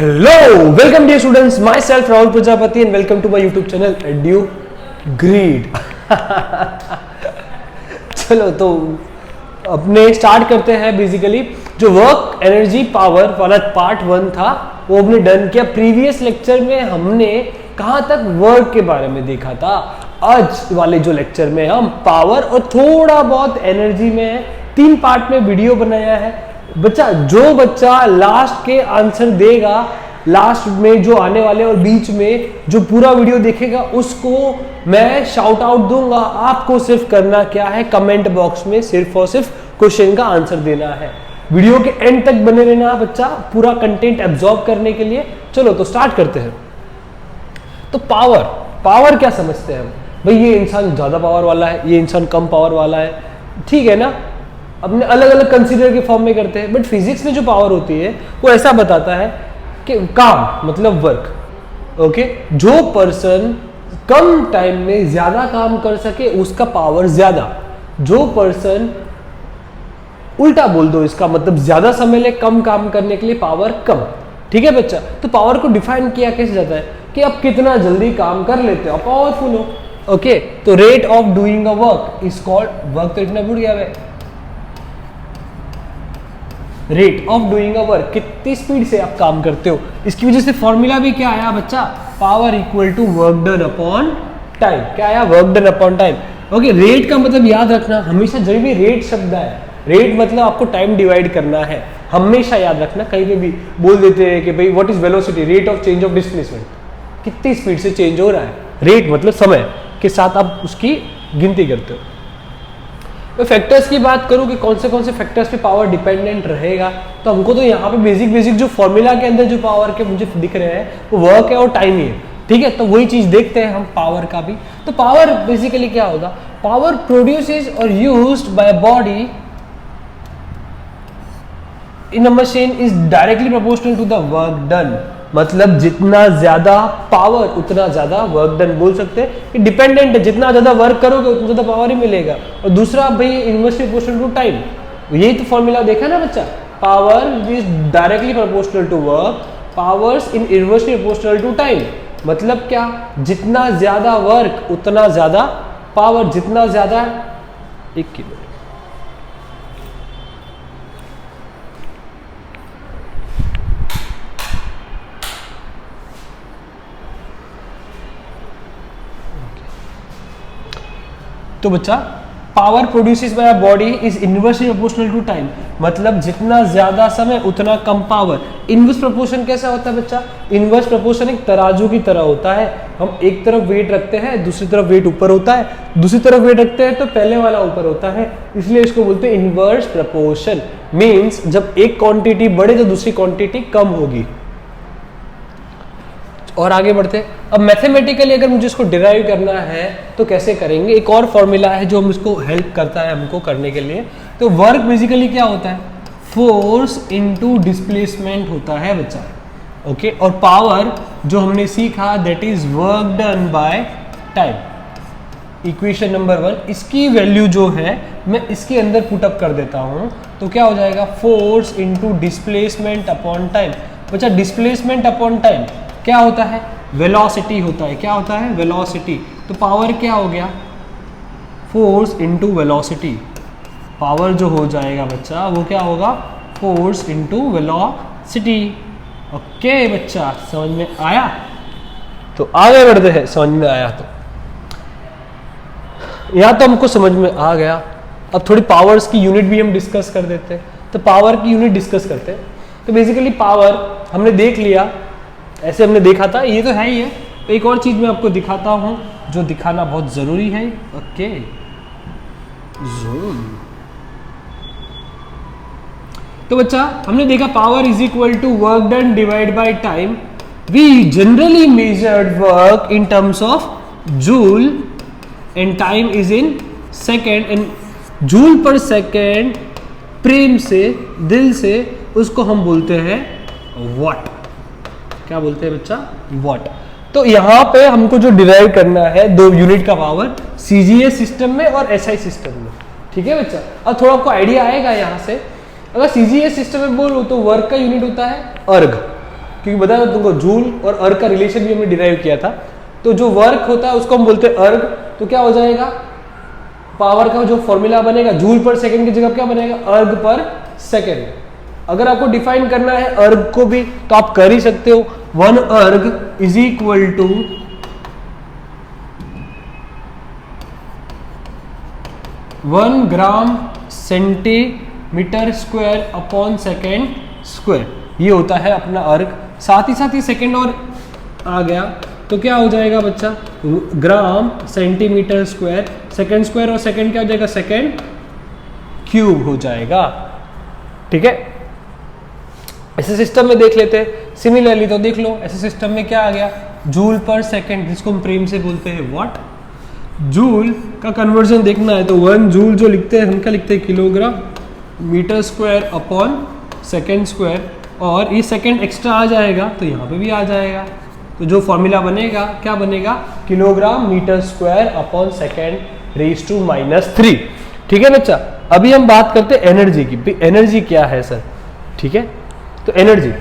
Hello, welcome dear students. Myself Rahul Prajapati and welcome to my YouTube channel EduGreed. चलो तो अपने start करते हैं। बेसिकली जो वर्क एनर्जी पावर वाला पार्ट 1 था वो हमने डन किया। प्रीवियस लेक्चर में हमने कहाँ तक वर्क के बारे में देखा था। आज वाले जो लेक्चर में हम पावर और थोड़ा बहुत एनर्जी में 3 पार्ट में वीडियो बनाया है। जो बच्चा लास्ट के आंसर देगा, लास्ट में जो आने वाले और बीच में जो पूरा वीडियो देखेगा उसको मैं शाउट आउट दूंगा। आपको सिर्फ करना क्या है, कमेंट बॉक्स में सिर्फ और सिर्फ क्वेश्चन का आंसर देना है। वीडियो के एंड तक बने रहना बच्चा, पूरा कंटेंट एब्जॉर्ब करने के लिए। चलो तो स्टार्ट करते हैं। तो पावर क्या समझते हैं हम? भाई ये इंसान ज्यादा पावर वाला है, ये इंसान कम पावर वाला है, ठीक है ना। अपने अलग अलग कंसीडर के फॉर्म में करते हैं। बट फिजिक्स में जो पावर होती है वो ऐसा बताता है कि काम मतलब वर्क। ओके, जो पर्सन कम टाइम में ज्यादा काम कर सके उसका पावर ज्यादा। जो पर्सन उल्टा बोल दो, इसका मतलब ज्यादा समय ले कम काम करने के लिए पावर कम। ठीक है बच्चा। तो पावर को डिफाइन किया कैसे जाता है कि आप कितना जल्दी काम कर लेते हो, पावरफुल हो। ओके, तो rate of doing a work is called, work तो इतना भूल गया है, rate of doing a work, कितनी स्पीड से आप काम करते हो। इसकी वजह से फॉर्मूला भी क्या आया बच्चा, power equal to work done upon time. क्या आया, work done upon time. Okay, rate का मतलब याद रखना, हमेशा जब भी रेट शब्द है, रेट मतलब आपको टाइम डिवाइड करना है, हमेशा याद रखना। कहीं पे भी बोल देते हैं कि भाई what is velocity, rate of change of displacement, कितनी स्पीड से चेंज हो रहा है। रेट मतलब समय के साथ आप उसकी गिनती करते हो। तो फैक्टर्स की बात करूं कि कौन से फैक्टर्स पे पावर डिपेंडेंट रहेगा, तो हमको तो यहाँ पे बेसिक जो फॉर्मूला के अंदर जो पावर के मुझे दिख रहे हैं वो वर्क है और टाइम ही है। ठीक है, तो वही चीज देखते हैं हम पावर का भी। तो पावर बेसिकली क्या होगा, power produces or used by a body in a machine is directly proportional to the work done. मतलब जितना ज्यादा पावर उतना ज्यादा वर्क डन। बोल सकते हैं कि डिपेंडेंट है, जितना ज्यादा वर्क करोगे उतना ज्यादा पावर ही मिलेगा। और दूसरा भाई इनवर्सली प्रोपोर्शनल टू टाइम, यही तो फॉर्मूला देखा ना बच्चा, power is directly proportional to work, powers in inversely proportional to time. मतलब क्या, जितना ज्यादा वर्क उतना ज्यादा पावर, जितना ज्यादा, एक किलो। तो बच्चा power produces by a body is inversely proportional to time. मतलब जितना ज्यादा समय उतना कम पावर। इनवर्स प्रोपोर्शन कैसा होता है बच्चा, इनवर्स प्रोपोर्शन एक तराजू की तरह होता है। हम एक तरफ वेट रखते हैं, दूसरी तरफ वेट ऊपर होता है, दूसरी तरफ वेट रखते हैं तो पहले वाला ऊपर होता है, इसलिए इसको बोलते हैं इनवर्स प्रोपोर्शन। मीन्स जब एक क्वांटिटी बढ़े तो दूसरी क्वांटिटी कम होगी। और आगे बढ़ते हैं। अब मैथमेटिकली अगर मुझे इसको डिराइव करना है तो कैसे करेंगे, एक और फॉर्मूला है जो हम इसको हेल्प करता है हमको करने के लिए। तो वर्क बेसिकली क्या होता है, फोर्स इनटू डिस्प्लेसमेंट होता है बच्चा। ओके, और पावर जो हमने सीखा that is work done by time. Equation number 1, इसकी वैल्यू जो है मैं इसके अंदर पुटअप कर देता हूं, तो क्या हो जाएगा, force into displacement upon time. बच्चा डिस्प्लेसमेंट अपॉन टाइम क्या होता है, वेलोसिटी होता है। क्या होता है, वेलोसिटी। तो पावर क्या हो गया, फोर्स इनटू वेलोसिटी। पावर जो हो जाएगा बच्चा वो क्या होगा, फोर्स इनटू वेलोसिटी। ओके बच्चा, समझ में आया? तो आगे बढ़ते हैं। समझ में आया तो या तो हमको समझ में आ गया। अब थोड़ी पावर्स की यूनिट भी हम डिस्कस कर देते हैं। तो पावर की यूनिट डिस्कस करते हैं। तो बेसिकली पावर हमने देख लिया, ऐसे हमने देखा था, ये तो है ही है। तो एक और चीज मैं आपको दिखाता हूं जो दिखाना बहुत जरूरी है। Okay, zoom. तो बच्चा हमने देखा power is equal to work done divide by time. We generally measured work in terms of joule and time is in second. And joule per second प्रेम से, दिल से, उसको हम बोलते हैं वॉट। क्या बोलते हैं बच्चा, वॉट। तो यहां पे हमको जो डिराइव करना है 2 यूनिट का पावर, सीजीएस सिस्टम में और एसआई सिस्टम में। ठीक है बच्चा, अब थोड़ा आपको आइडिया आएगा यहां से। अगर सीजीएस सिस्टम में बोलूं तो वर्क का यूनिट होता है अर्ग। क्योंकि बताया तुमको जूल और अर्ग का रिलेशन भी हमने डिराइव किया था। तो जो वर्क होता है उसको हम बोलते हैं अर्ग। तो क्या हो जाएगा, पावर का जो फॉर्मूला बनेगा जूल पर सेकंड की जगह क्या बनेगा, अर्ग पर सेकंड। अगर आपको डिफाइन करना है अर्ग को भी तो आप कर ही सकते हो, 1 erg is equal to 1 gram centimetre square upon second square, ये होता है अपना अर्ग। साथ ही साथ ये सेकेंड और आ गया तो क्या हो जाएगा बच्चा, ग्राम सेंटीमीटर स्क्वायर, सेकेंड स्क्वायर और सेकेंड क्या हो जाएगा, सेकेंड क्यूब हो जाएगा। ठीक है, ऐसे सिस्टम में देख लेते हैं। सिमिलरली तो देख लो ऐसे सिस्टम में क्या आ गया, जूल पर सेकेंड, जिसको हम प्रेम से बोलते हैं व्हाट। जूल का कन्वर्जन देखना है तो 1 जूल जो लिखते हैं हम क्या लिखते हैं, kilogram metre square upon second square, और ये सेकेंड एक्स्ट्रा आ जाएगा तो यहाँ पे भी आ जाएगा। तो जो फॉर्मूला बनेगा क्या बनेगा, kilogram metre square upon second raise to -3। ठीक है बच्चा, अभी हम बात करते हैं एनर्जी की। एनर्जी क्या है सर, ठीक है। तो एनर्जी,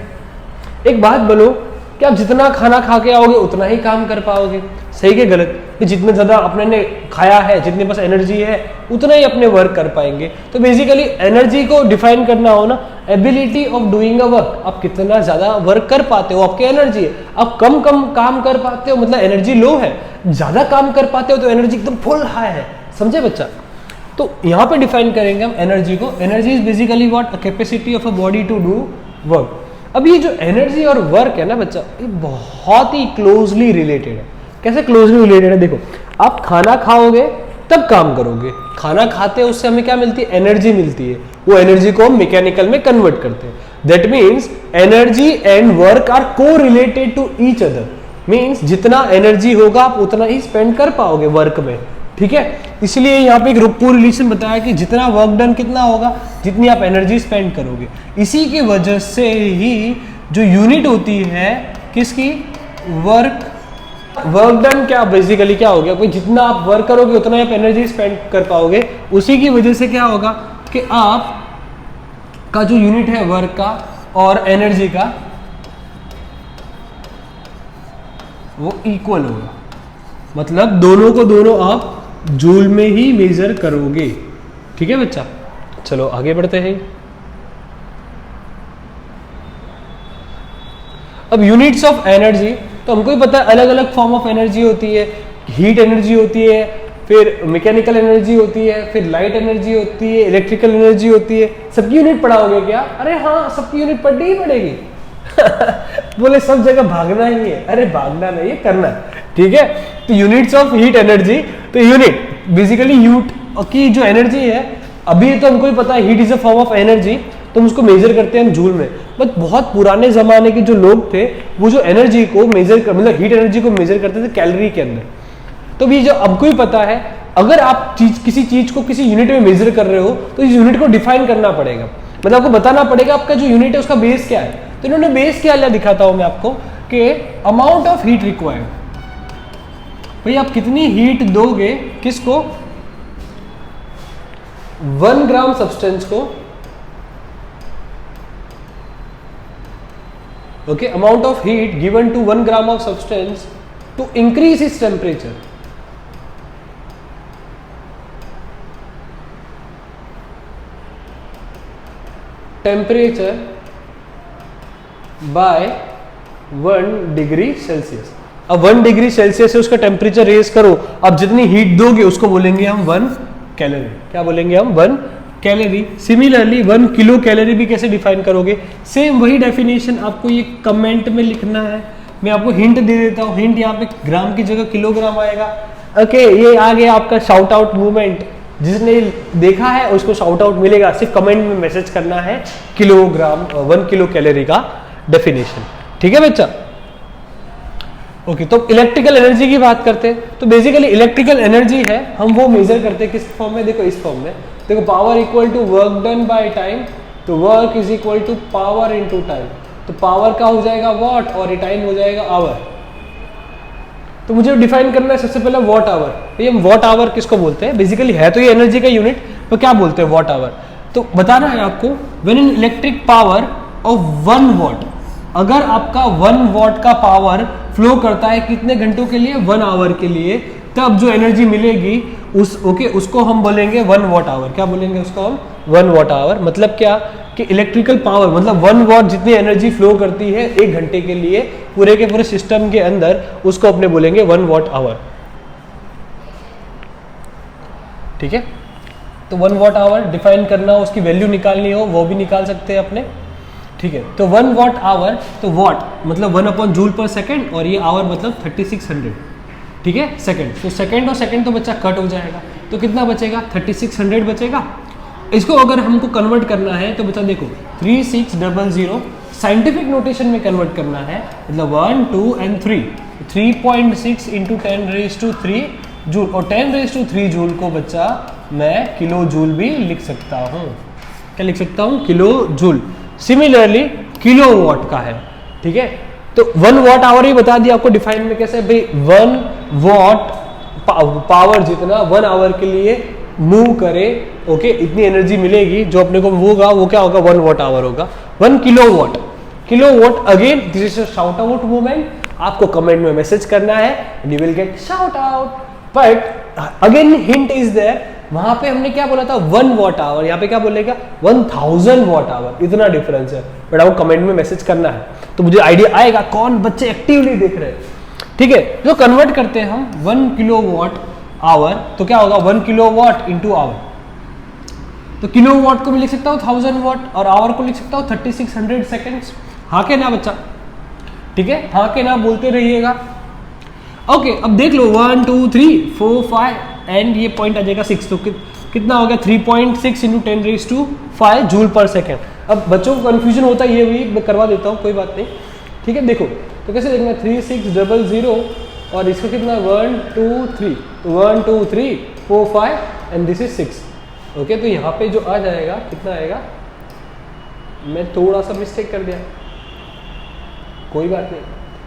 एक बात बोलो कि आप जितना खाना खा के आओगे उतना ही काम कर पाओगे, सही के गलत, कि जितना ज़्यादा अपने ने खाया है, जितने पास एनर्जी है उतना ही अपने वर्क कर पाएंगे। तो बेसिकली एनर्जी को डिफाइन करना हो ना, ability of doing a work, आप कितना ज़्यादा वर्क कर पाते हो, आपकी एनर्जी है। आप कम काम कर पाते हो मतलब एनर्जी लो है, ज़्यादा काम कर पाते हो तो एनर्जी एकदम फुल हाई है, समझे बच्चा। तो यहाँ पे डिफाइन करेंगे हम एनर्जी को। Energy is basically what, a capacity of a body to do work. अब ये जो एनर्जी और वर्क है ना बच्चा, ये बहुत ही क्लोजली रिलेटेड है। कैसे क्लोजली रिलेटेड है, देखो आप खाना खाओगे तब काम करोगे, खाना खाते हैं उससे हमें क्या मिलती है, एनर्जी मिलती है, वो एनर्जी को हम मैकेनिकल में कन्वर्ट करते हैं। That means energy and work are correlated to each other, means जितना एनर्जी होगा आप उतना ही स्पेंड कर पाओगे वर्क में। ठीक है, इसलिए यहाँ पे एक रूपपूर्ण रिलेशन बताया कि जितना वर्क डन कितना होगा, जितनी आप एनर्जी स्पेंड करोगे। इसी की वजह से ही जो यूनिट होती है किसकी, वर्क डन, क्या बेसिकली क्या हो गया, कोई जितना आप वर्क करोगे उतना ही आप एनर्जी स्पेंड कर पाओगे। उसी की वजह से क्या होगा कि आप का जो यूनिट है वर्क का और एनर्जी का वो इक्वल होगा, मतलब दोनों को दोनों आप जूल में ही मेजर करोगे। ठीक है बच्चा, चलो आगे बढ़ते हैं। अब यूनिट्स ऑफ एनर्जी, तो हमको ही पता है अलग अलग फॉर्म ऑफ एनर्जी होती है। हीट एनर्जी होती है, फिर मैकेनिकल एनर्जी होती है, फिर लाइट एनर्जी होती है, इलेक्ट्रिकल एनर्जी होती है। सबकी यूनिट पढ़ाओगे क्या, अरे हाँ सबकी यूनिट पढ़नी ही पड़ेगी। बोले सब जगह भागना ही है, अरे भागना नहीं है, करना है। ठीक है, तो यूनिट्स ऑफ हीट एनर्जी, तो यूनिट बेसिकली यूट की जो एनर्जी है, अभी तो हमको ही पता है heat is a form of energy, तो हम उसको मेजर करते हैं हम जूल में। बट बहुत पुराने जमाने के जो लोग थे वो जो एनर्जी को मेजर कर, मतलब हीट एनर्जी को मेजर करते थे कैलोरी के अंदर। तो भी जो हमको ही पता है, अगर आप किसी चीज को किसी यूनिट में मेजर कर रहे हो तो इस यूनिट को डिफाइन करना पड़ेगा, मतलब आपको बताना पड़ेगा आपका जो यूनिट है उसका बेस क्या है। तो इन्होंने बेस क्या लिया, दिखाता हूं मैं आपको, कि अमाउंट ऑफ हीट रिक्वायर्ड, भाई आप कितनी हीट दोगे किसको, 1 ग्राम सब्सटेंस को, okay, amount of heat given to 1 gram of substance to increase its temperature. Temperature by 1 degree Celsius. अब 1 डिग्री सेल्सियस से उसका टेम्परेचर रेज करो, अब जितनी हीट दोगे उसको बोलेंगे हम 1 कैलोरी। क्या बोलेंगे हम, 1 कैलोरी। सिमिलरली 1 किलो कैलोरी भी कैसे डिफाइन करोगे, सेम वही डेफिनेशन आपको ये कमेंट में लिखना है। मैं आपको हिंट दे देता हूँ, हिंट यहाँ पे ग्राम की जगह किलोग्राम आएगा। ओके, ये आ गया आपका शाउट आउट मूवमेंट, जिसने देखा है उसको शाउट आउट मिलेगा। सिर्फ कमेंट में मैसेज करना है किलोग्राम, 1 किलो कैलोरी का डेफिनेशन। ठीक है बच्चा, ओके। तो इलेक्ट्रिकल एनर्जी की बात करते हैं, तो बेसिकली इलेक्ट्रिकल एनर्जी है, हम वो मेजर करते हैं किस फॉर्म में, देखो इस फॉर्म में, देखो power equal to work done by time, तो work is equal to power into time. तो पावर का हो जाएगा वॉट और ये टाइम हो जाएगा आवर। तो मुझे डिफाइन करना है सबसे पहले वॉट आवर। तो ये वॉट आवर किसको बोलते हैं, बेसिकली है तो ये एनर्जी का यूनिट, तो क्या बोलते हैं वॉट आवर। तो बताना है आपको, when in electric power of 1 what, अगर आपका 1 वॉट का पावर फ्लो करता है कितने घंटों के लिए, 1 आवर के लिए, तब जो एनर्जी मिलेगी उसको हम बोलेंगे 1 वॉट आवर। क्या बोलेंगे उसको हम? 1 वॉट आवर। मतलब क्या कि इलेक्ट्रिकल पावर मतलब 1 वॉट जितनी एनर्जी फ्लो करती है 1 घंटे के लिए पूरे के पूरे सिस्टम के अंदर, उसको अपने बोलेंगे 1 वॉट आवर। ठीक है, तो 1 वॉट आवर डिफाइन करना हो, उसकी वैल्यू निकालनी हो, वो भी निकाल सकते हैं अपने। ठीक है, तो 1 वॉट आवर, तो वॉट मतलब 1/जूल पर सेकेंड और ये आवर मतलब 3600। ठीक है, सेकेंड, तो सेकेंड और सेकेंड तो बच्चा कट हो जाएगा, तो कितना बचेगा? 3600 बचेगा। इसको अगर हमको कन्वर्ट करना है तो बच्चा देखो 3600 साइंटिफिक नोटेशन में कन्वर्ट करना है, मतलब 1, 2 and 3, 3.6 × 10⁻³ जूल, और 10⁻³ जूल को बच्चा मैं किलो जूल भी लिख सकता हूँ। क्या लिख सकता हूँ? Kilo joule. Similarly kilo watt का है। ठीक है, तो 1 वॉट आवर ही बता दिया आपको डिफाइन में कैसे भाई, 1 वॉट पावर जितना 1 आवर के लिए मूव करे, ओके, इतनी एनर्जी मिलेगी जो अपने को होगा, वो क्या होगा? 1 वॉट आवर होगा। 1 kilowatt, kilowatt again this is a shout out movement. आपको कमेंट में मैसेज करना है and you will get shout out. But again hint is there, वहां पे हमने क्या बोला था? 1 वॉट आवर, यहाँ पे क्या बोलेगा? 1000 वॉट आवर, इतना डिफरेंस है। बट आपको कमेंट में मैसेज करना है तो मुझे आइडिया आएगा कौन बच्चे एक्टिवली देख रहे हैं। ठीक है, जो कन्वर्ट करते हैं हम 1 किलोवाट आवर, तो क्या होगा? 1 किलोवाट इंटू आवर। तो किलोवाट को मैं लिख सकता हूँ 1000 वॉट और आवर को लिख सकता हूँ 3600 सेकेंड्स। हाँ के ना बच्चा? ठीक है, हाँ के ना बोलते रहिएगा। ओके, अब देख लो 1, 2, 3, 4, 5 एंड ये पॉइंट आ जाएगा 6, तो कितना हो गया? 3.6 × 10⁵ जूल पर सेकेंड। अब बच्चों को कंफ्यूजन होता है, ये भी मैं करवा देता हूँ, कोई बात नहीं। ठीक है, देखो तो कैसे देखना? 3600 और इसका कितना? 1, 2, 3, तो 1, 2, 3, 4, 5 एंड दिस इज 6। ओके, तो यहाँ पे जो आ जाएगा कितना आएगा? मैं थोड़ा सा मिस्टेक कर दिया, कोई बात नहीं।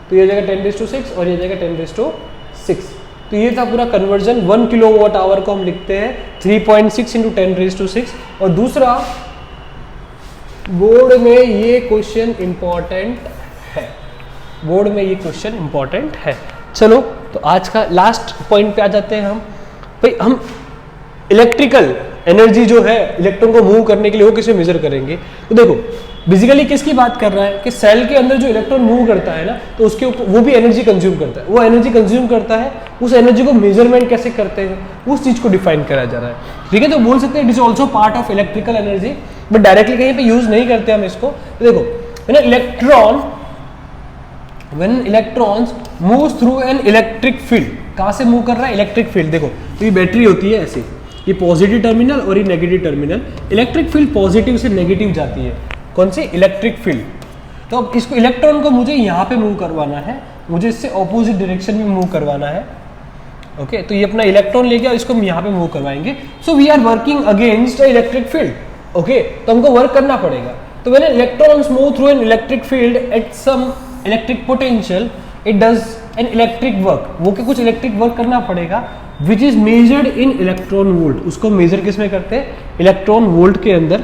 तो ये जाएगा 10⁻6 और ये जाएगा 10⁻6। तो ये था पूरा कन्वर्जन। 1 किलोवाट आवर को हम लिखते हैं 3.6 × 10⁻6। और दूसरा, बोर्ड में ये क्वेश्चन इंपॉर्टेंट है, बोर्ड में ये क्वेश्चन इंपॉर्टेंट है। चलो, तो आज का लास्ट पॉइंट पे आ जाते हैं हम। भाई हम इलेक्ट्रिकल एनर्जी जो है इलेक्ट्रॉन को मूव करने के लिए वो कैसे मेजर करेंगे? तो देखो बेसिकली किसकी बात कर रहा है कि सेल के अंदर जो इलेक्ट्रॉन मूव करता है ना, तो उसके ऊपर वो भी एनर्जी कंज्यूम करता है। वो एनर्जी कंज्यूम करता है, उस एनर्जी को मेजरमेंट कैसे करते हैं उस चीज को डिफाइन करा जा रहा है। ठीक है, तो बोल सकते हैं it is also part of electrical energy, but directly कहीं पे यूज नहीं करते हम इसको। तो देखो when electrons moves through an electric field, कहाँ से मूव कर रहा है? Electric field. देखो तो ये बैटरी होती है ऐसे, ये पॉजिटिव टर्मिनल और ये negative terminal. Electric field positive से नेगेटिव जाती है, कौन सी? Electric field. तो अब इसको इलेक्ट्रॉन को मुझे यहाँ पे मूव करवाना है, मुझे इससे ऑपोजिट डायरेक्शन में मूव करवाना है। ओके, तो ये अपना इलेक्ट्रॉन ले गया, इसको हम यहाँ पे मूव करवाएंगे। So we are working against a electric field. Okay, तो हमको वर्क करना पड़ेगा। तो when electrons move through an electric field at some electric potential, it does an electric work. वो के कुछ इलेक्ट्रिक वर्क करना पड़ेगा which is measured in electron volt. उसको मेजर किस में करते हैं? इलेक्ट्रॉन वोल्ट के अंदर।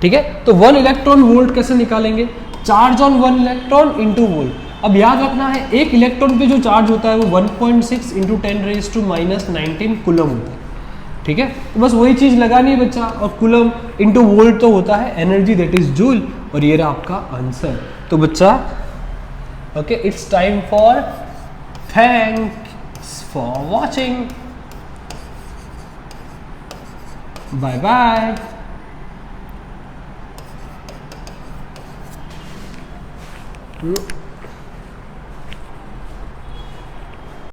ठीक है, तो 1 इलेक्ट्रॉन वोल्ट कैसे निकालेंगे? Charge on 1 electron into volt. अब याद रखना है एक इलेक्ट्रॉन पे जो चार्ज होता है वो 1.6 × 10⁻⁻19 कूलम होता है। ठीक है, तो बस वही चीज लगानी है बच्चा, और कूलम इंटू वोल्ट तो होता है एनर्जी, दैट इज जूल। और ये रहा आपका आंसर। तो बच्चा okay, it's time for thanks for watching, bye bye.